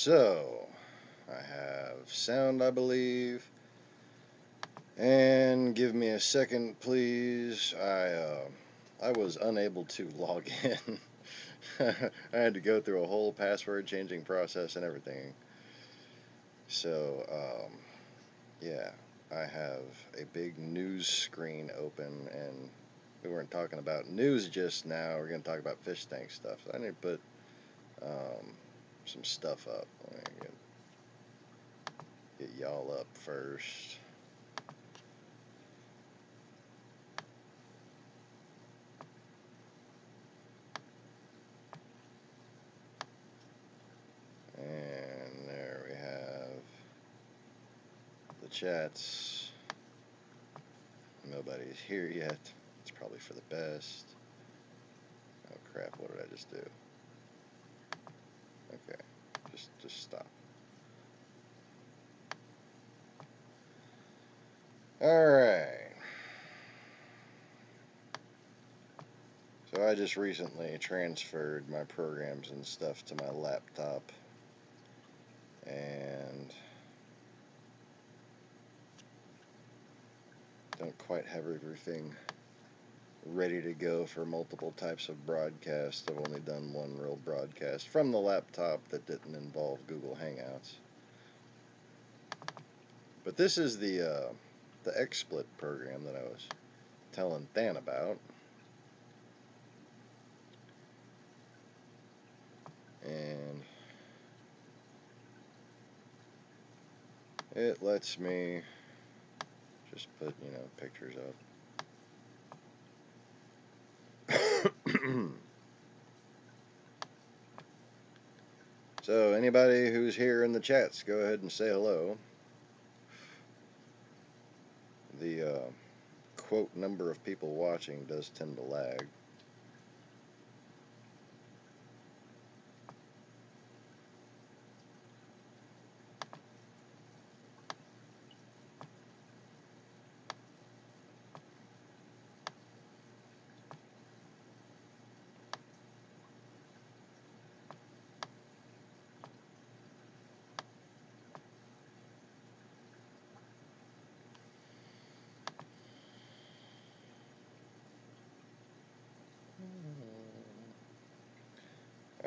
So, I have sound, I believe. And give me a second, please. I was unable to log in. I had to go through a whole password changing process and everything. So, yeah, I have a big news screen open, and we weren't talking about news just now. We're going to talk about fish tank stuff. So I need to put some stuff up. Let me get y'all up first. And there we have the chats. Nobody's here yet. It's probably for the best. Oh crap, what did I just do? Okay, just stop. Alright. So I just recently transferred my programs and stuff to my laptop, and don't quite have everything ready to go for multiple types of broadcasts. I've only done one real broadcast from the laptop that didn't involve Google Hangouts. But this is the XSplit program that I was telling Than about. And it lets me just put, pictures up. So anybody who's here in the chats, go ahead and say hello. The quote number of people watching does tend to lag.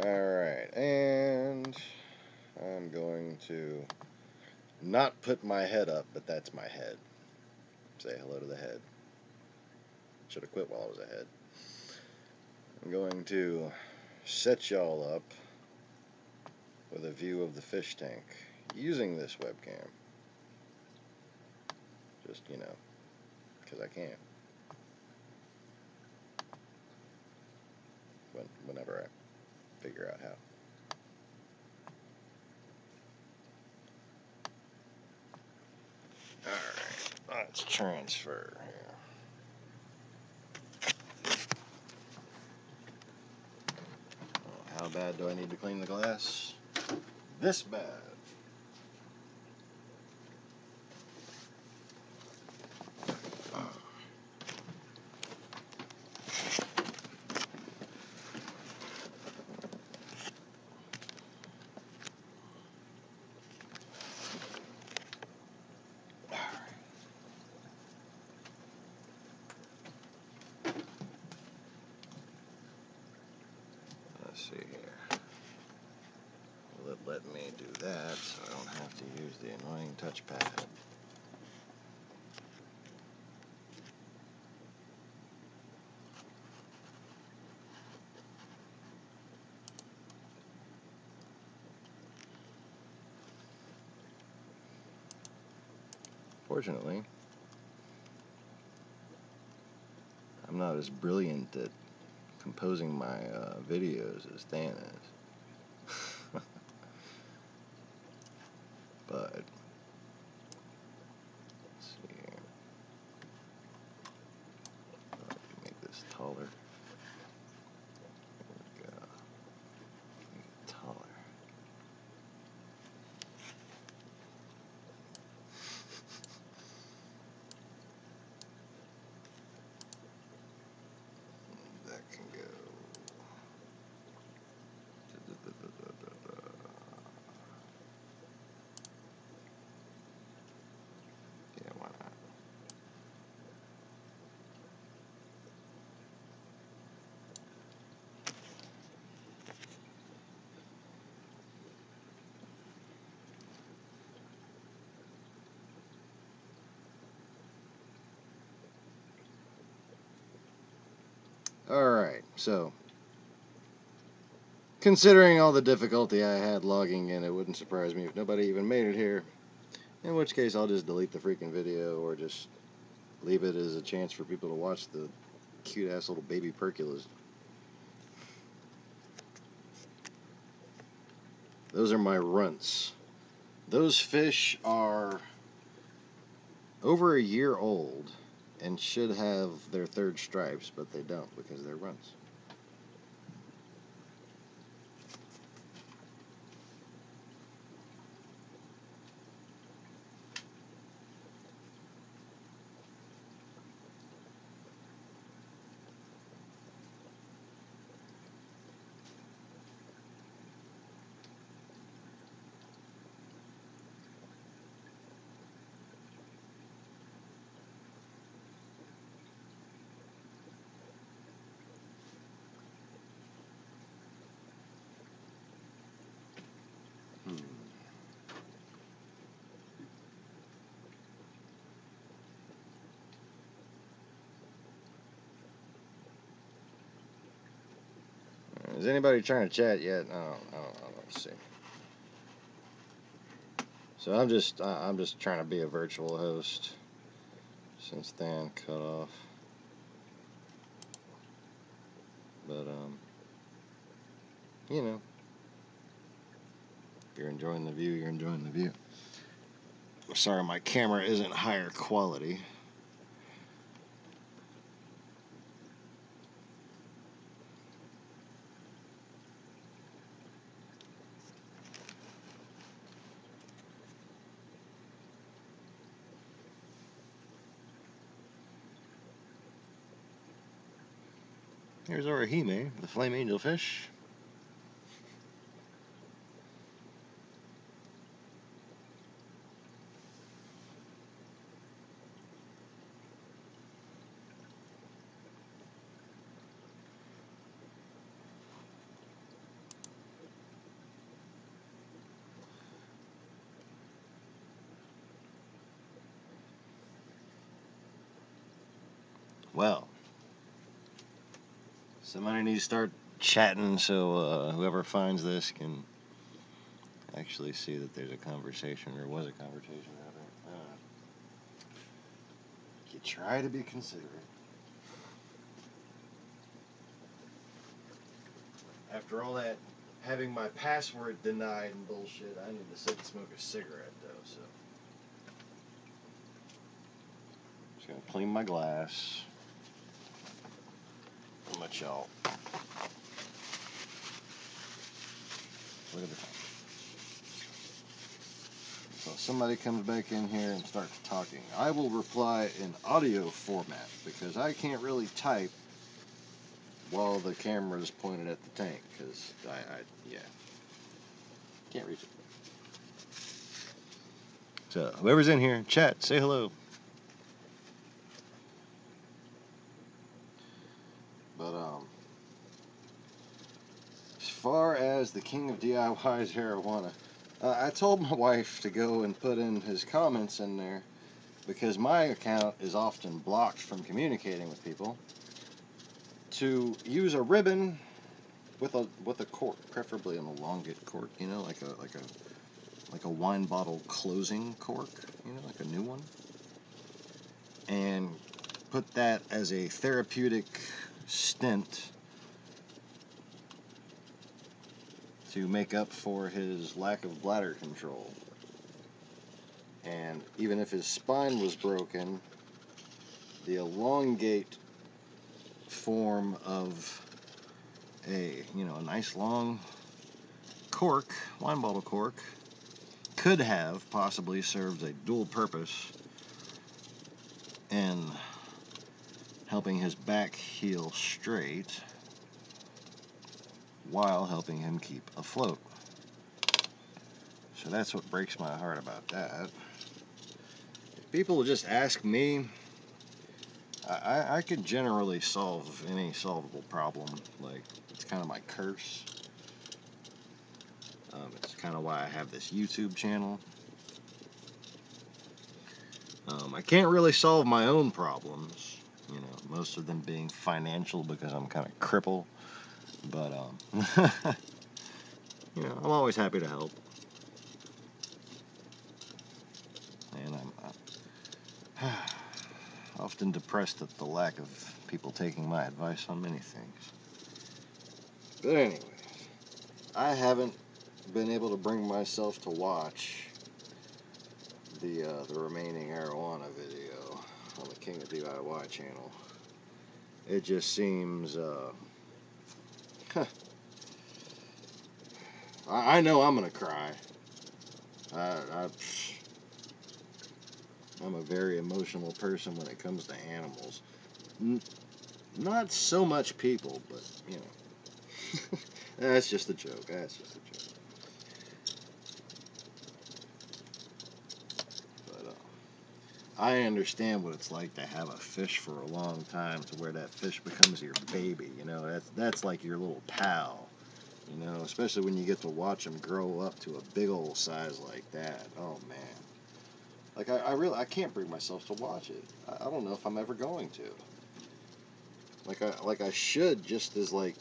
Alright, and I'm going to not put my head up, but that's my head. Say hello to the head. Should have quit while I was ahead. I'm going to set y'all up with a view of the fish tank using this webcam. Just, because I can. Whenever I figure out how. Alright, let's transfer here. How bad do I need to clean the glass? This bad. Let's see here. Will it let me do that so I don't have to use the annoying touchpad? Fortunately, I'm not as brilliant at composing my videos as Than is. But, let's see here. Make this taller. There we go. Make it taller. That can go. Alright, so considering all the difficulty I had logging in, it wouldn't surprise me if nobody even made it here. In which case, I'll just delete the freaking video or just leave it as a chance for people to watch the cute-ass little baby perculas. Those are my runts. Those fish are over a year old and should have their third stripes, but they don't because they're runts. Is anybody trying to chat yet? I don't see. So I'm just trying to be a virtual host since Dan cut off. But you know, if you're enjoying the view, you're enjoying the view. Sorry, my camera isn't higher quality. Here's our Hime, the flame angel fish. Well, somebody needs to start chatting so whoever finds this can actually see that there's a conversation, or was a conversation rather. You try to be considerate. After all that having my password denied and bullshit, I need to sit and smoke a cigarette though, so. Just gonna clean my glass. How much y'all? Look at the time. So somebody comes back in here and starts talking. I will reply in audio format because I can't really type while the camera is pointed at the tank because yeah, can't reach it. So whoever's in here, chat, say hello. But as far as the king of DIY's arawana, I told my wife to go and put in his comments in there because my account is often blocked from communicating with people, to use a ribbon with a cork, preferably an elongate cork, you know, like a wine bottle closing cork, you know, like a new one, and put that as a therapeutic stint to make up for his lack of bladder control. And even if his spine was broken, the elongate form of a nice long cork, wine bottle cork, could have possibly served a dual purpose in helping his back heal straight while helping him keep afloat. So that's what breaks my heart about that. If people will just ask me, I could generally solve any solvable problem. Like, it's kind of my curse. It's kind of why I have this YouTube channel. I can't really solve my own problems, most of them being financial because I'm kind of crippled. But you know, I'm always happy to help, and I'm often depressed at the lack of people taking my advice on many things. But anyways, I haven't been able to bring myself to watch the remaining arawana video on the King of DIY channel. It just seems I know I'm gonna cry. I'm a very emotional person when it comes to animals. Not so much people, but you know. That's just a joke. That's just a joke. But I understand what it's like to have a fish for a long time, to where that fish becomes your baby. You know, that's like your little pal. You know, especially when you get to watch them grow up to a big old size like that. Oh man. Like I can't bring myself to watch it. I don't know if I'm ever going to. Like I should, just as like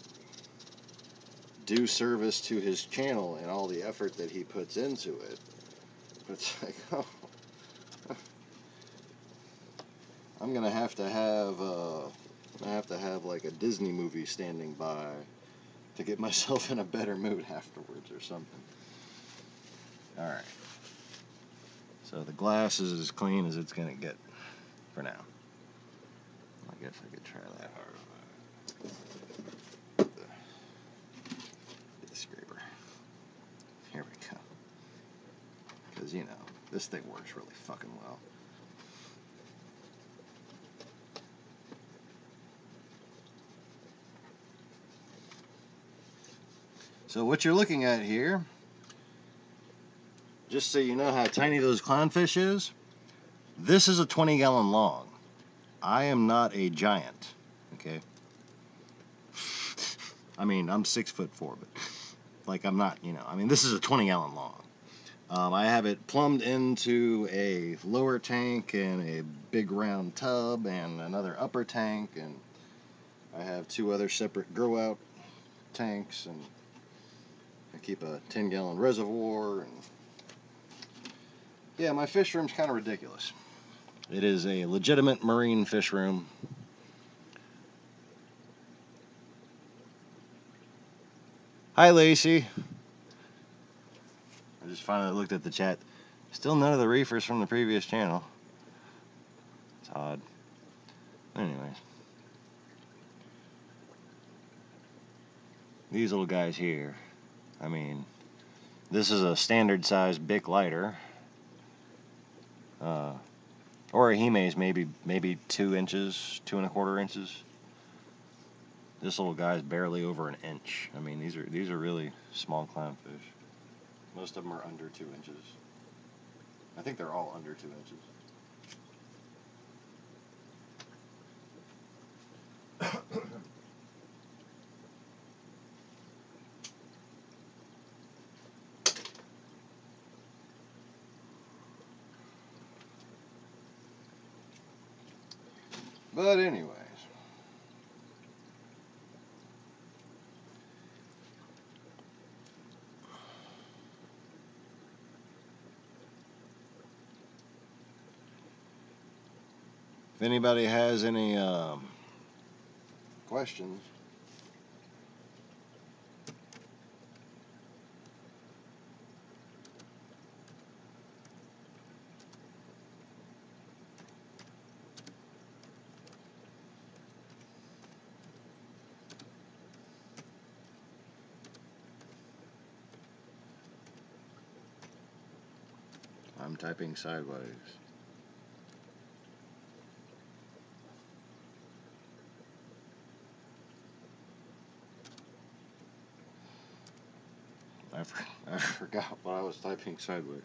due service to his channel and all the effort that he puts into it. But it's like, oh, I'm gonna have to have like a Disney movie standing by to get myself in a better mood afterwards or something. All right. So the glass is as clean as it's gonna get for now. I guess I could try that hard. Get the scraper. Here we go. Because, you know, this thing works really fucking well. So what you're looking at here, just so you know how tiny those clownfish is, this is a 20-gallon long. I am not a giant, okay? I mean, I'm 6'4", but like I'm not, you know, I mean, this is a 20-gallon long. I have it plumbed into a lower tank and a big round tub and another upper tank, and I have 2 other separate grow out tanks, and I keep a 10-gallon reservoir, and yeah, my fish room's kind of ridiculous. It is a legitimate marine fish room. Hi, Lacey. I just finally looked at the chat. Still none of the reefers from the previous channel. It's odd. Anyways. These little guys here. I mean, this is a standard size Bic lighter. Orihime's maybe 2 inches, 2¼ inches. This little guy's barely over an inch. I mean, these are really small clownfish. Most of them are under 2 inches. I think they're all under 2 inches. But anyways. If anybody has any questions, I'm typing sideways. I forgot what I was typing sideways.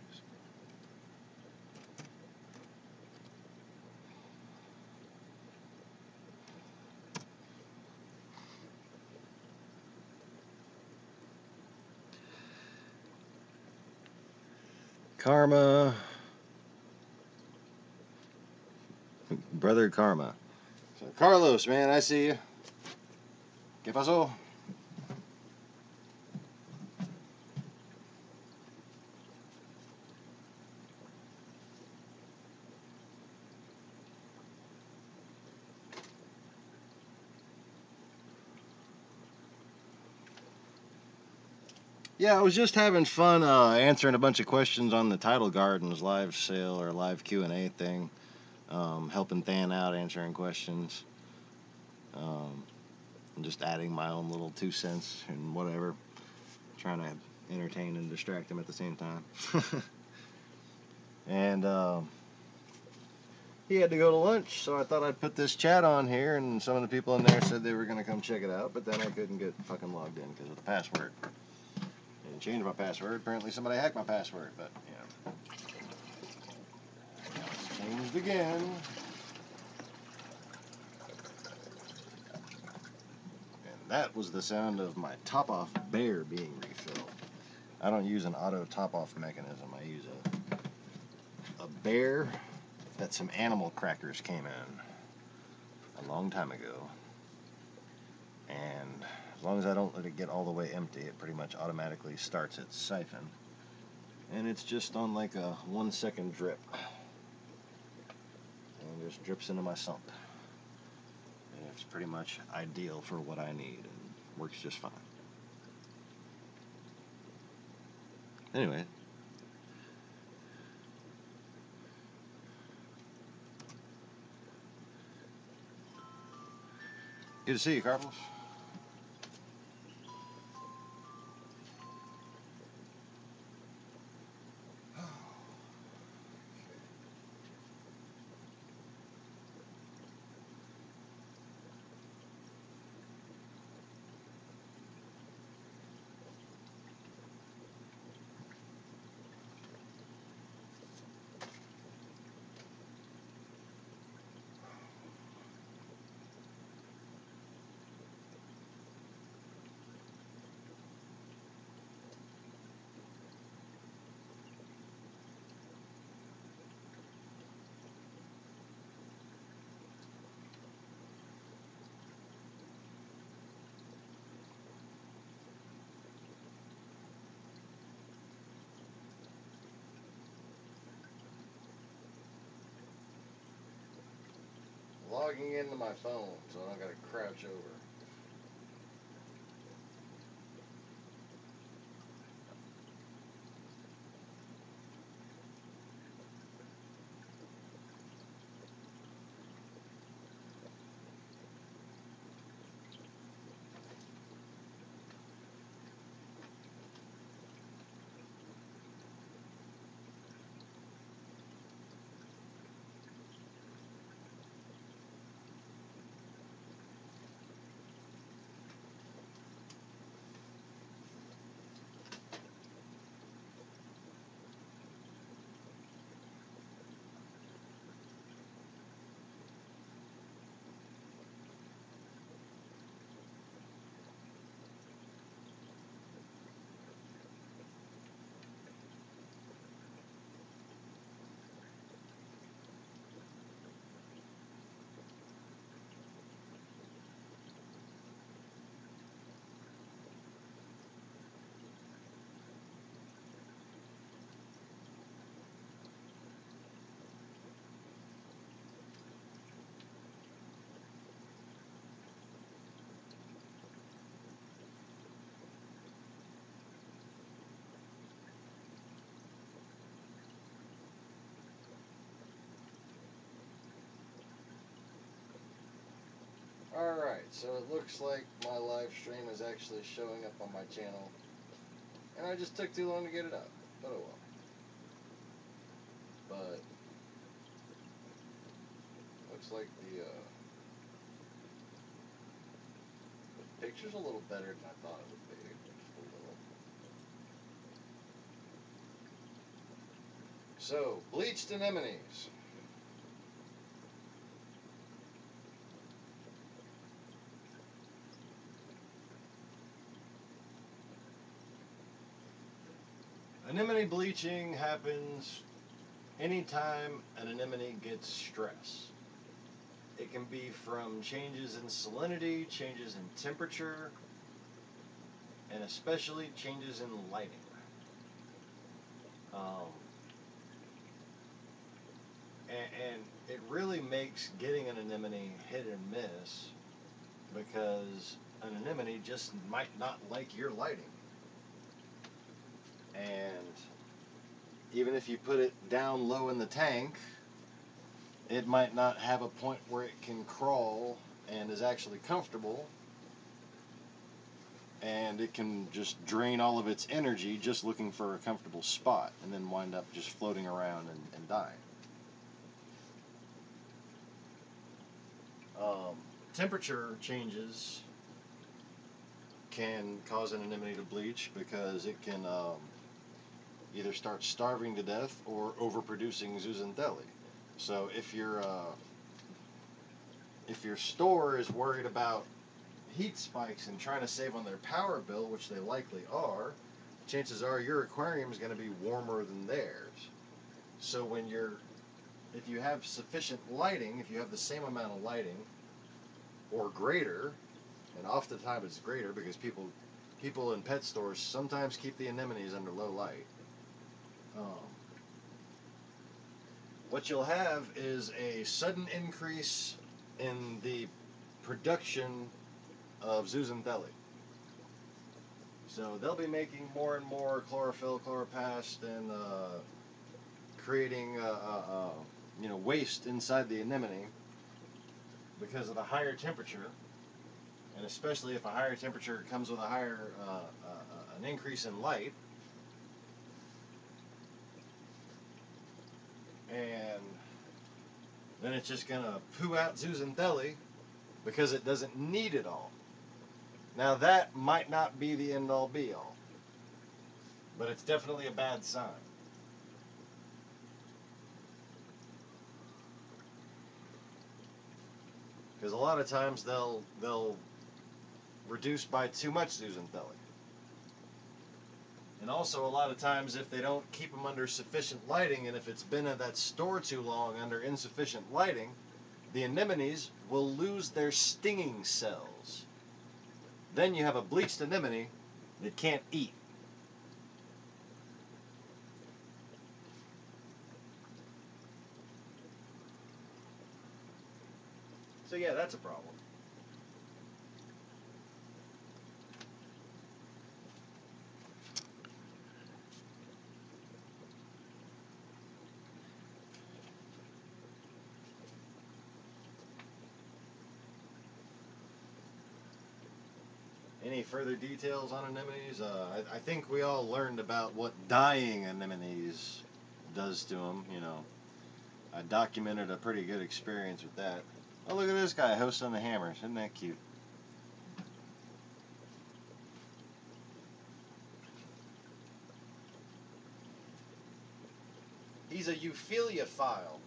Karma. Brother Karma. So Carlos, man, I see you. ¿Qué pasó? Yeah, I was just having fun answering a bunch of questions on the Tidal Gardens live sale or live Q&A thing, helping Than out, answering questions, and just adding my own little 2 cents and whatever, trying to entertain and distract him at the same time. And he had to go to lunch, so I thought I'd put this chat on here, and some of the people in there said they were going to come check it out, but then I couldn't get fucking logged in because of the password. Didn't change my password. Apparently somebody hacked my password, but yeah. It's changed again. And that was the sound of my top-off bear being refilled. I don't use an auto top-off mechanism. I use a bear that some animal crackers came in a long time ago. And as long as I don't let it get all the way empty, it pretty much automatically starts its siphon. And it's just on like a 1 second drip. And just drips into my sump. And it's pretty much ideal for what I need and works just fine. Anyway. Good to see you, Carlos. Logging into my phone, so I don't gotta crouch over. Alright, so it looks like my live stream is actually showing up on my channel. And I just took too long to get it up. But oh well. But looks like the picture's a little better than I thought it would be. Just a little. So, bleached anemones. Anemone bleaching happens anytime an anemone gets stress. It can be from changes in salinity, changes in temperature, and especially changes in lighting. And it really makes getting an anemone hit and miss, because an anemone just might not like your lighting. And even if you put it down low in the tank, it might not have a point where it can crawl and is actually comfortable, and it can just drain all of its energy just looking for a comfortable spot, and then wind up just floating around and dying. Temperature changes can cause an anemone to bleach, because it can either start starving to death or overproducing zooxanthellae. So if your store is worried about heat spikes and trying to save on their power bill, which they likely are, chances are your aquarium is going to be warmer than theirs. So if you have sufficient lighting, if you have the same amount of lighting or greater, and oftentimes it's greater, because people in pet stores sometimes keep the anemones under low light. What you'll have is a sudden increase in the production of zooxanthellae. So they'll be making more and more chlorophyll, chloroplast, and creating waste inside the anemone because of the higher temperature, and especially if a higher temperature comes with a higher an increase in light. And then it's just gonna poo out zooxanthellae because it doesn't need it all. Now that might not be the end-all be-all, but it's definitely a bad sign. Because a lot of times they'll reduce by too much zooxanthellae. And also a lot of times, if they don't keep them under sufficient lighting, and if it's been at that store too long under insufficient lighting, the anemones will lose their stinging cells. Then you have a bleached anemone that can't eat. So yeah, that's a problem. Any further details on anemones? I think we all learned about what dying anemones does to them. I documented a pretty good experience with that. Oh, look at this guy hosting the hammers. Isn't that cute? He's a euphiliophile.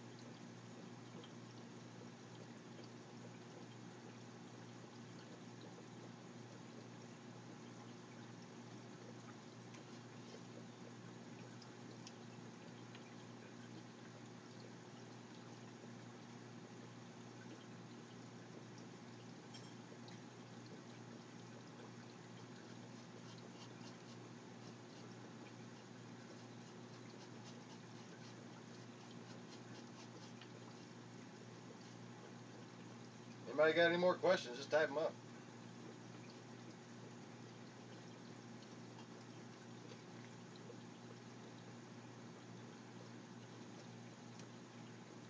Anybody got any more questions? Just type them up.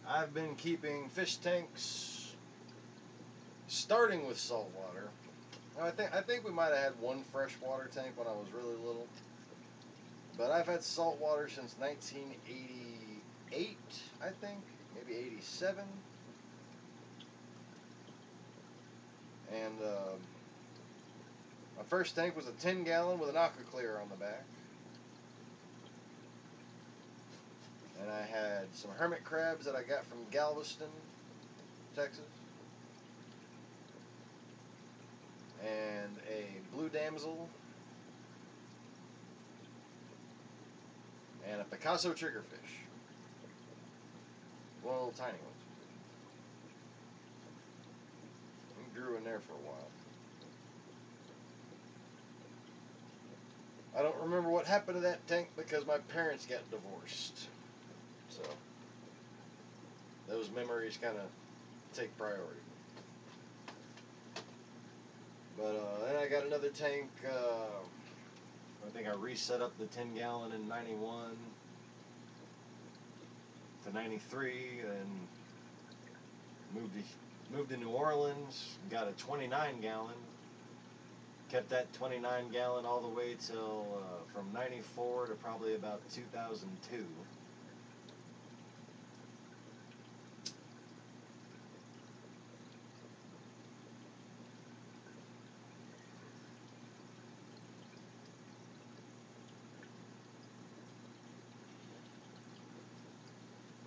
I've been keeping fish tanks starting with salt water. I think we might have had one freshwater tank when I was really little. But I've had salt water since 1988, I think, maybe 87. And my first tank was a 10-gallon with an aqua-clear on the back. And I had some hermit crabs that I got from Galveston, Texas. And a blue damsel. And a Picasso triggerfish. One of the little tiny ones. there for a while. I don't remember what happened to that tank because my parents got divorced. So those memories kind of take priority. But then I got another tank. I think I reset up the 10 gallon in 91 to 93 and moved to New Orleans, got a 29 gallon. Kept that 29 gallon all the way till from 94 to probably about 2002.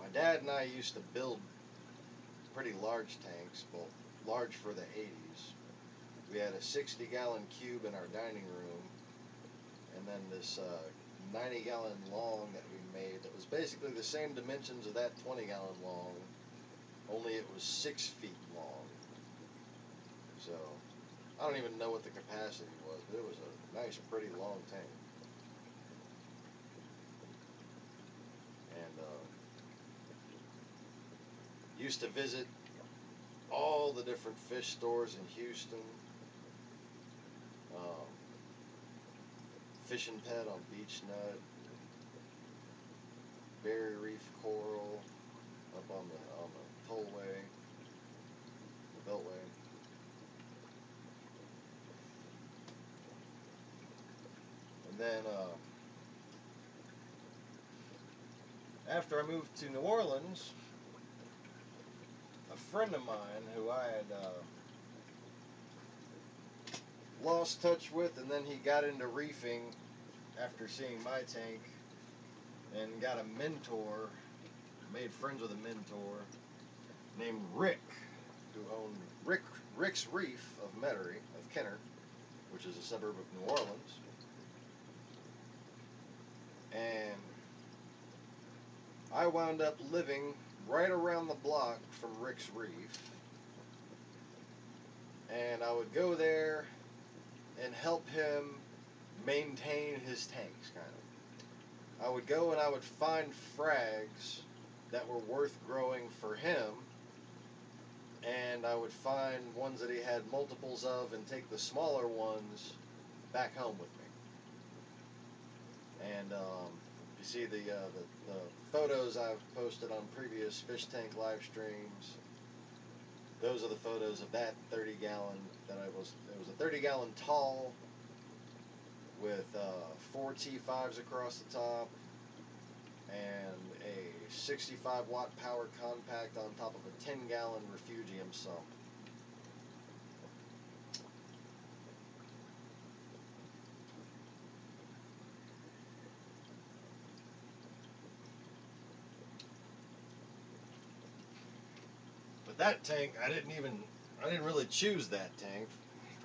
My dad and I used to build pretty large tanks, well, large for the 80s. We had a 60 gallon cube in our dining room, and then this 90 gallon long that we made that was basically the same dimensions of that 20 gallon long, only it was 6 feet long. So I don't even know what the capacity was, but it was a nice, pretty long tank. And used to visit all the different fish stores in Houston. Fishing Pet on Beach Nut, Berry Reef Coral up on the tollway, the Beltway. And then after I moved to New Orleans, a friend of mine who I had lost touch with, and then he got into reefing after seeing my tank and got a mentor, made friends with a mentor named Rick, who owned Rick's Reef of Metairie, of Kenner, which is a suburb of New Orleans. And I wound up living right around the block from Rick's Reef, and I would go there and help him maintain his tanks, kind of. I would go and I would find frags that were worth growing for him, and I would find ones that he had multiples of and take the smaller ones back home with me. And you see the photos I've posted on previous fish tank live streams. Those are the photos of that 30 gallon that it was a 30 gallon tall with 4 T5s across the top and a 65 watt power compact on top of a 10 gallon refugium sump. But that tank, I didn't really choose that tank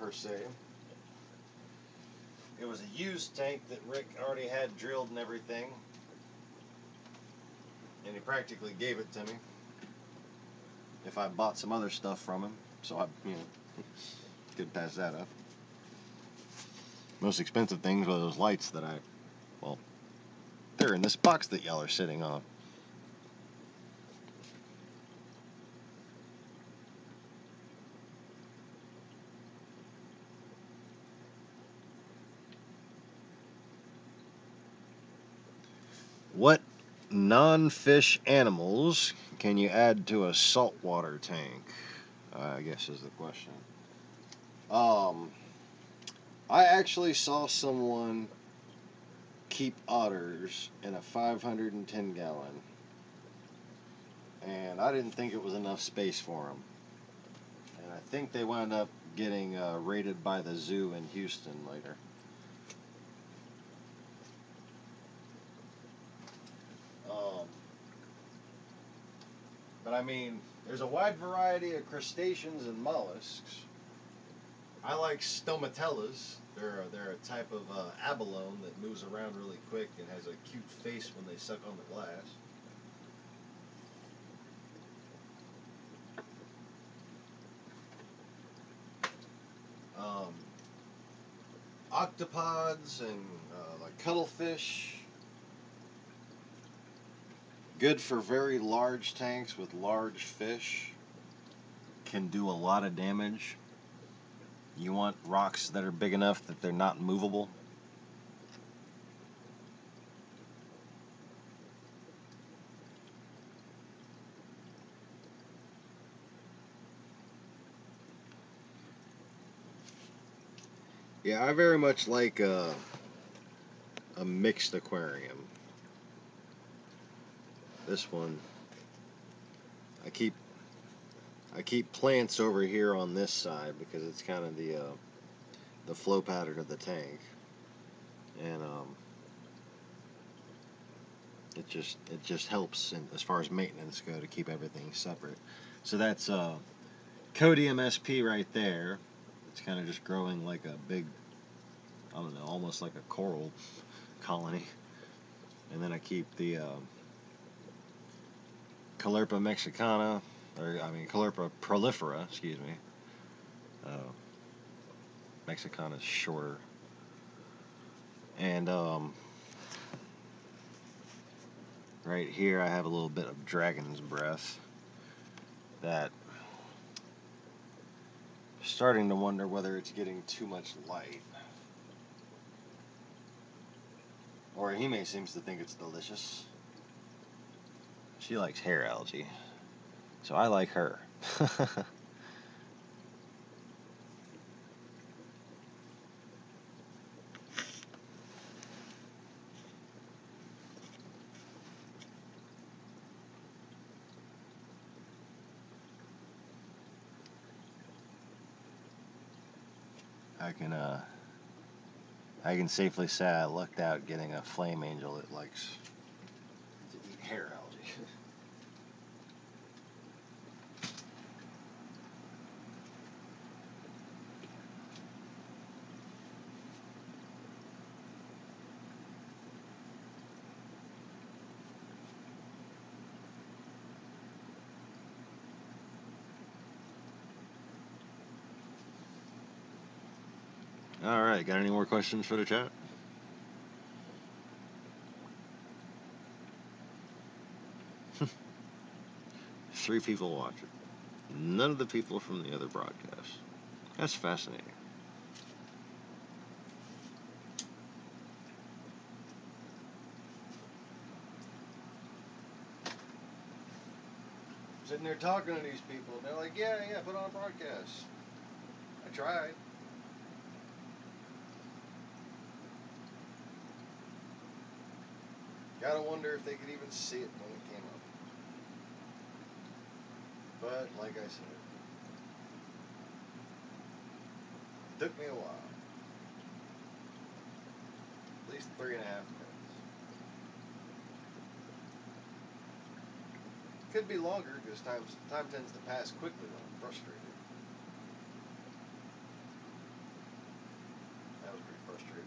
per se. It was a used tank that Rick already had drilled and everything, and he practically gave it to me if I bought some other stuff from him, so I could pass that up. Most expensive things were those lights that they're in this box that y'all are sitting on. What non-fish animals can you add to a saltwater tank? I guess is the question. I actually saw someone keep otters in a 510 gallon, and I didn't think it was enough space for them. And I think they wound up getting raided by the zoo in Houston later. But I mean, there's a wide variety of crustaceans and mollusks. I like stomatellas. They're a type of abalone that moves around really quick and has a cute face when they suck on the glass. octopods and like cuttlefish. Good for very large tanks with large fish. Can do a lot of damage. You want rocks that are big enough that they're not movable. Yeah, I very much like a mixed aquarium. This one, I keep plants over here on this side because it's kind of the flow pattern of the tank, and it just helps as far as maintenance go to keep everything separate. So that's Codium SP right there. It's kind of just growing like a big, I don't know, almost like a coral colony. And then I keep the Caulerpa mexicana, or I mean Caulerpa prolifera, excuse me. Mexicana's shorter. And right here I have a little bit of dragon's breath that I'm starting to wonder whether it's getting too much light. Orihime seems to think it's delicious. She likes hair algae, so I like her. I can safely say I lucked out getting a flame angel that likes to eat hair algae. Alright, got any more questions for the chat? Three people watching. None of the people from the other broadcast. That's fascinating. Sitting there talking to these people, and they're like, yeah, put on a broadcast. I tried. Gotta wonder if they could even see it when it came up. But, like I said, it took me a while. At least 3.5 minutes. Could be longer, because time tends to pass quickly when I'm frustrated. That was pretty frustrating.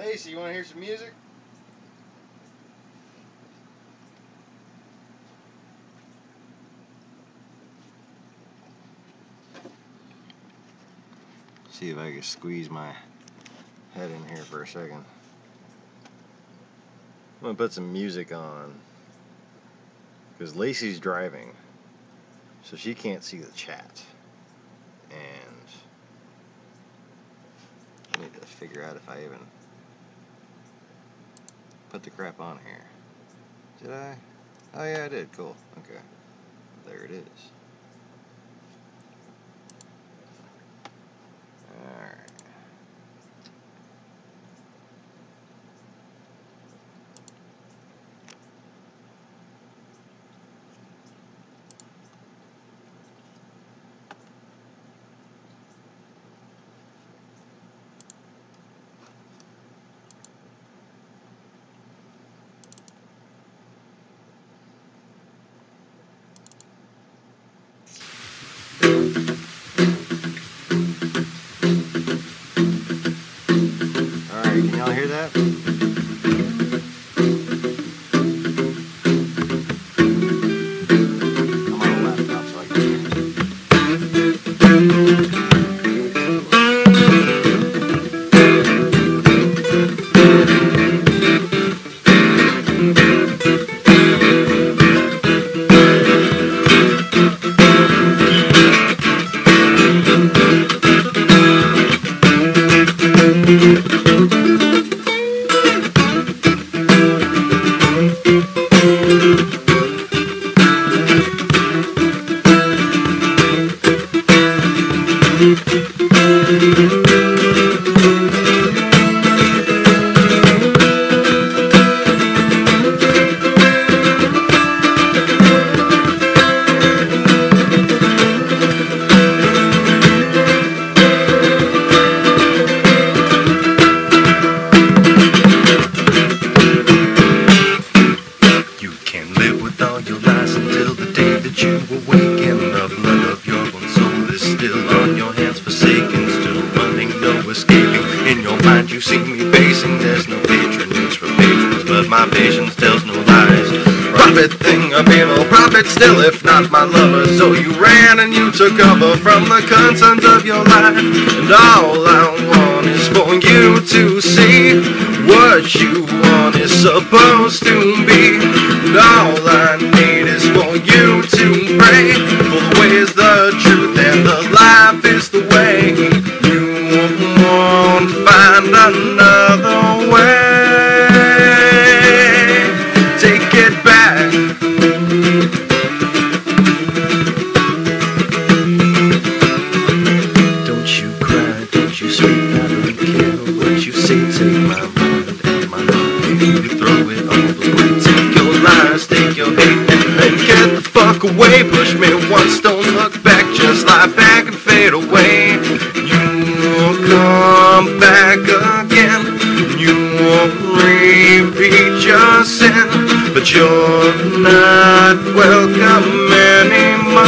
Lacey, you want to hear some music? See if I can squeeze my head in here for a second. I'm going to put some music on because Lacey's driving, so she can't see the chat. And I need to figure out if I even put the crap on here. Did I? Oh yeah, I did. Cool. Okay. There it is. Alright. Alright, can y'all hear that? I'm on a laptop so I can hear it. You see me pacing, there's no patronage for patrons, but my patience tells no lies. Profit thing of evil, profit still, if not my lover. So you ran and you took cover from the concerns of your life. And all I want is for you to see what you want is supposed to be. And all I need is for you to pray, for the way is the truth and the life is the way. You won't find another way. Take it back. Don't you cry, don't you sweet, I don't care what you say. Take my mind and my heart, you throw it all away. Take your lies, take your hate, and get the fuck away. Push me once, don't look back, just lie back and fade away. You'll come back again, you won't repeat your sin, but you're not welcome anymore.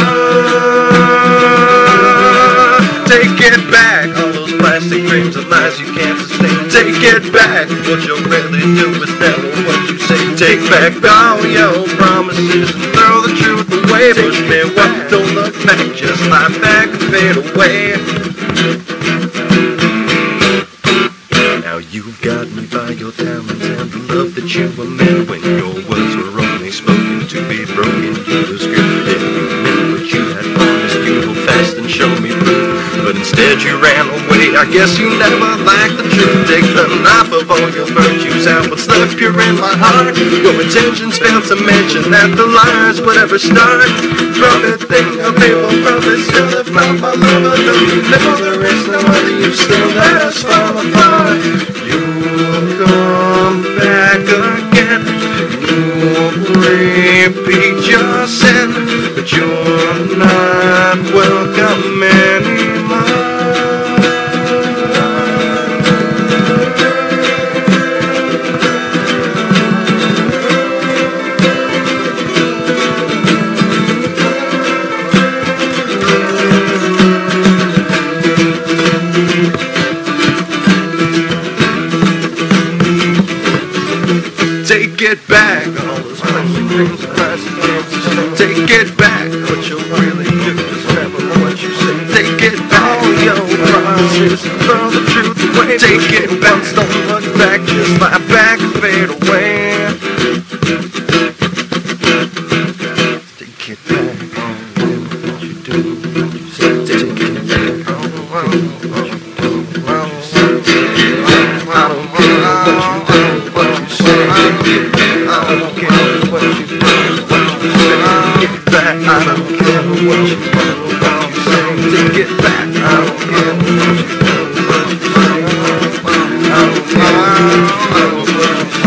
Take it back, all those plastic dreams and lies you can't sustain. Take it back, what you'll really do is never what you say. Take back all your promises and throw the truth away. Push me once, don't look back, just lie back and fade away. Now you've got me by your talents and the love that you were meant. When your words were only spoken to be broken, you were scripted. You meant what you had promised, you go fast and show me proof, but instead you ran away. I guess you never liked the truth. Take the knife of all your virtues out, what's left pure in my heart. Your intentions fail to mention that the lies would ever start. Profit thing of evil, profit still, if not my lover. Don't you know there is no other you still let us fall apart. You'll come back again, you won't repeat your sin, but you're not welcome anymore. Take it back, all those plastic things, plastic things. Take it back, what you really do is never what you say. Take it back, all your promises, throw the truth away. Take it back, don't look back, just lie back and fade away. Take it back, what you do, what you say. Take it back, what you do, what you say. I don't care what you do, what you say. I don't care what you do, what you say. Take it back, I don't care what you do, what you say. Take it back, I don't care what you do, what you say. I don't care what you say.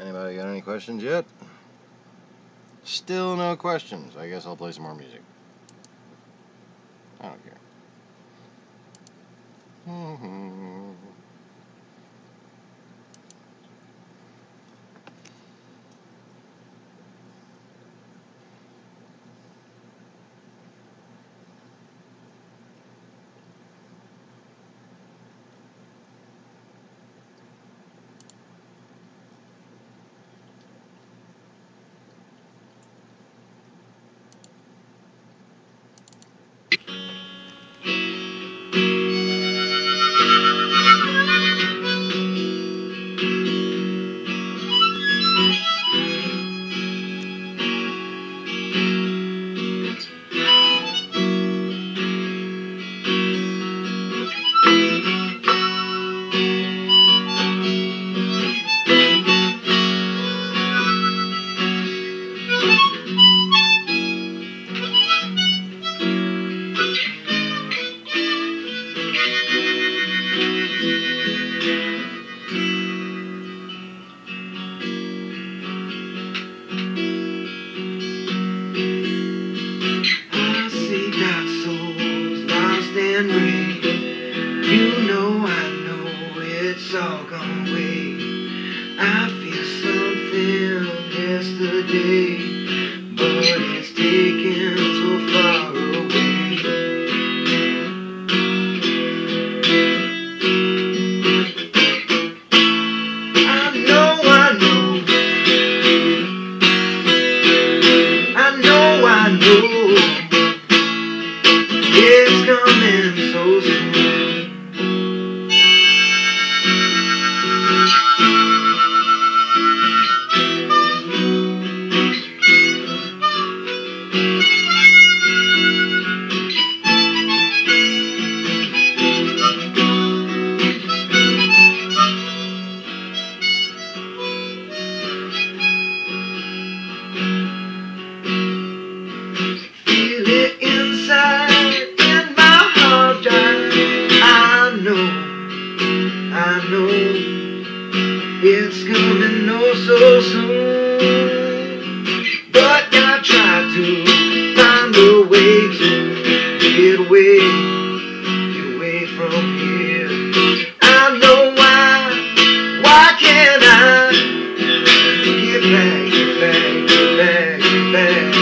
Anybody got any questions yet? Still no questions. I guess I'll play some more music. I don't care. get back, get back, get back, get back.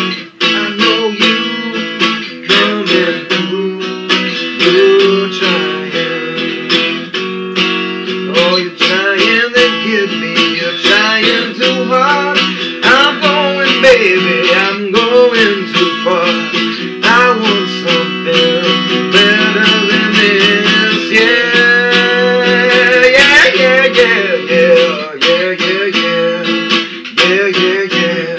I know you coming through. You're trying. Oh, you're trying to get me. You're trying too hard. I'm going, baby. I'm going too far. I want something better than this. Yeah, yeah, yeah, yeah, yeah, yeah, yeah, yeah, yeah, yeah, yeah.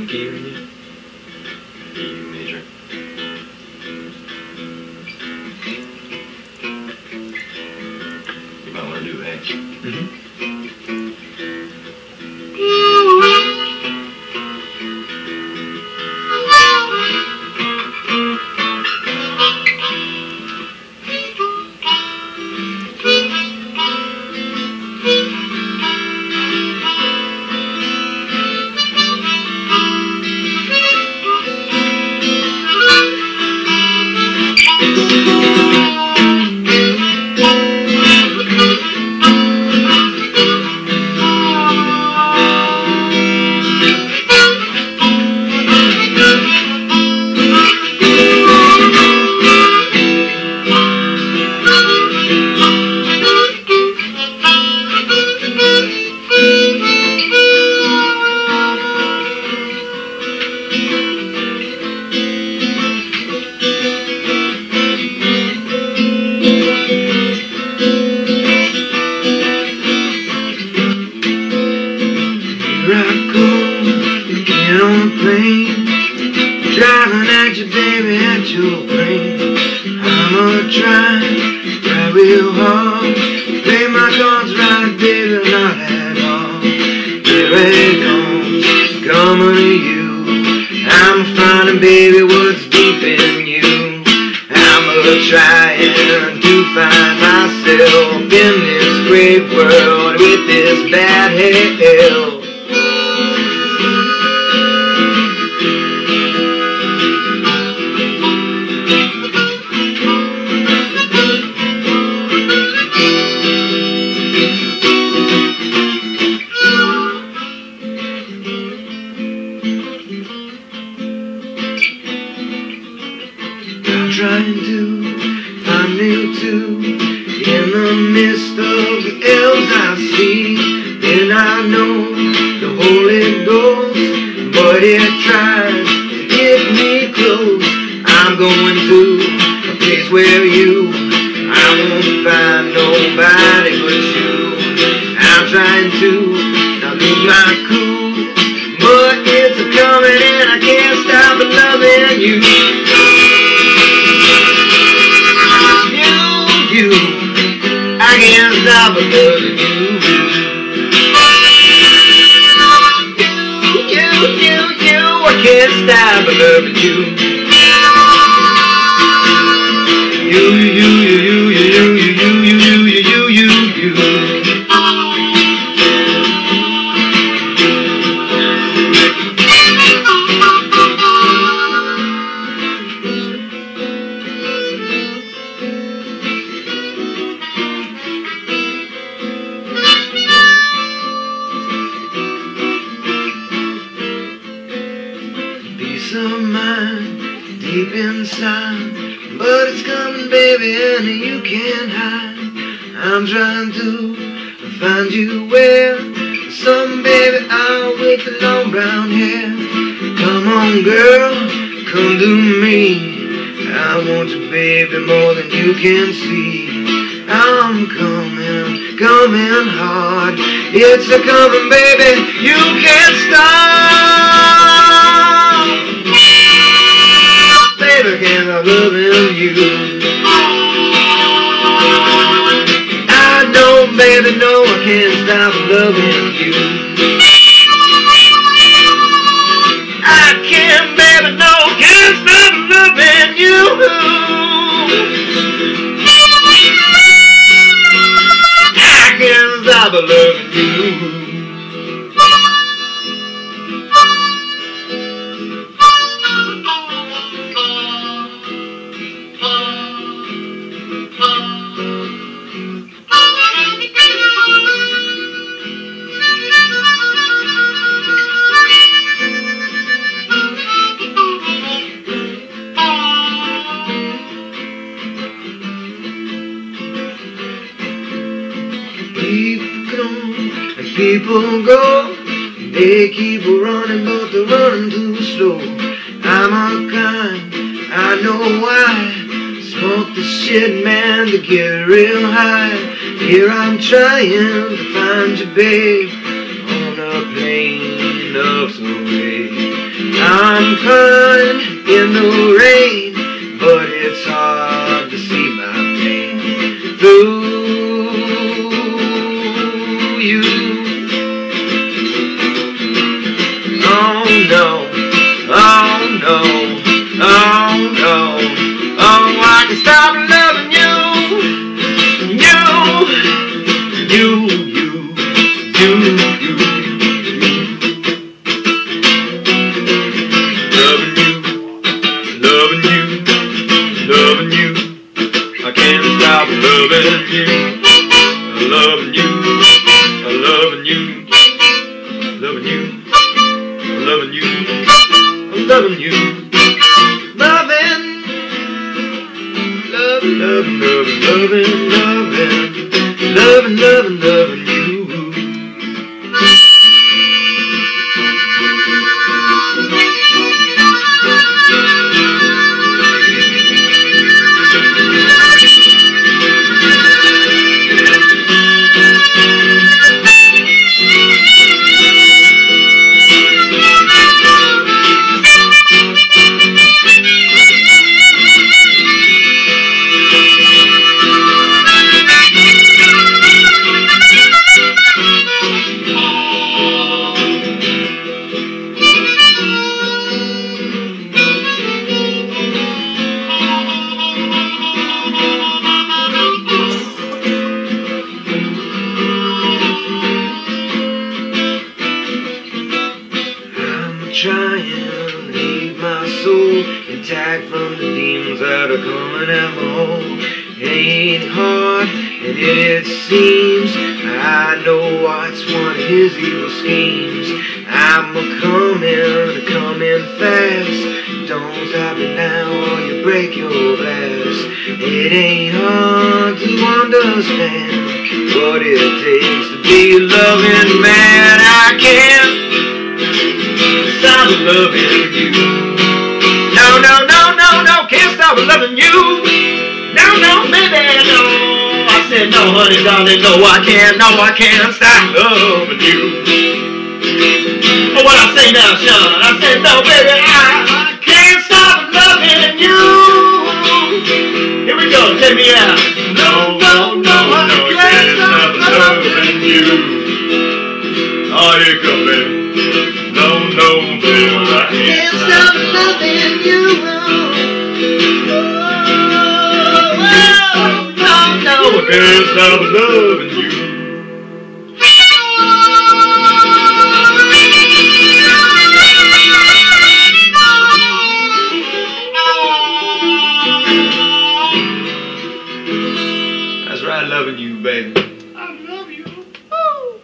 Key major. Key major. You might want to do A. Driving at you, baby, at your brain. I'ma try real hard. Play my cards right, baby, not at all. Here it comes, coming to you. I'm finding, baby, what's deep in you. I'ma trying to find myself in this great world with this bad hell. Trying to find me too in the midst of the ills I see. Then I know do not lose my cool, but it's a coming and I can't stop loving you. You, I can't stop loving you. You, I can't stop loving you. You. Peace of mind deep inside, but it's coming, baby, and you can't hide. I'm trying to find you where some baby out with the long brown hair. Come on, girl, come to me. I want you, baby, more than you can see. I'm coming hard. It's a coming, baby, you can't stop. Baby, can't stop loving you. I know, baby, no, I can't stop loving you. I can't, baby, no, can't stop loving you. I can't stop loving you. People go, they keep running, but they're running too slow. I'm unkind, I know why. Smoke the shit, man, to get real high. Here I'm trying to find you, babe, on a plane of away. I'm crying in the rain, but it's hard to see my pain through you. Oh no, oh no, oh no, oh I can stop loving you, you. Loving you, I can't stop loving you, loving you, loving you, loving you. Loving you, loving you, loving, loving, loving, loving, loving, loving, loving you. Trying to leave my soul intact from the demons that are coming at my home. It ain't hard, and it seems I know what's one of his evil schemes. I'm coming fast. Don't stop it now or you break your glass. It ain't hard to understand what it takes to be a loving man. I can't stop loving you. No, can't stop loving you. No, baby, no. I said said, no, honey, darling, no, I can't stop loving you. Oh, what I say now, Sean? I said, no, baby, I can't stop loving you. Here we go, take me out. No, no, no, I can't stop loving you. Oh, here you go, baby. No, no, baby, I can't stop loving you. No, I can't stop loving you. That's right, loving you, baby. I love you. Woo.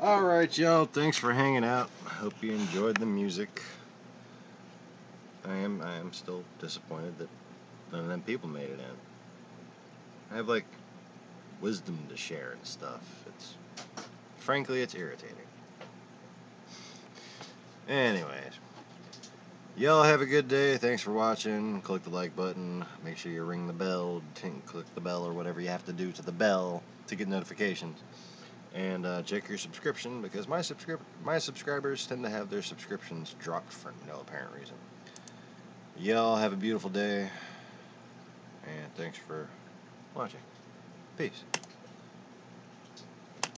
Alright, y'all, thanks for hanging out. Hope you enjoyed the music. I am still disappointed that none of them people made it in. I have, like, wisdom to share and stuff. Frankly, it's irritating. Anyways, y'all have a good day. Thanks for watching. Click the like button. Make sure you ring the bell. Click the bell or whatever you have to do to the bell to get notifications. And check your subscription, because my subscribers tend to have their subscriptions dropped for no apparent reason. Y'all have a beautiful day, and thanks for watching. Peace.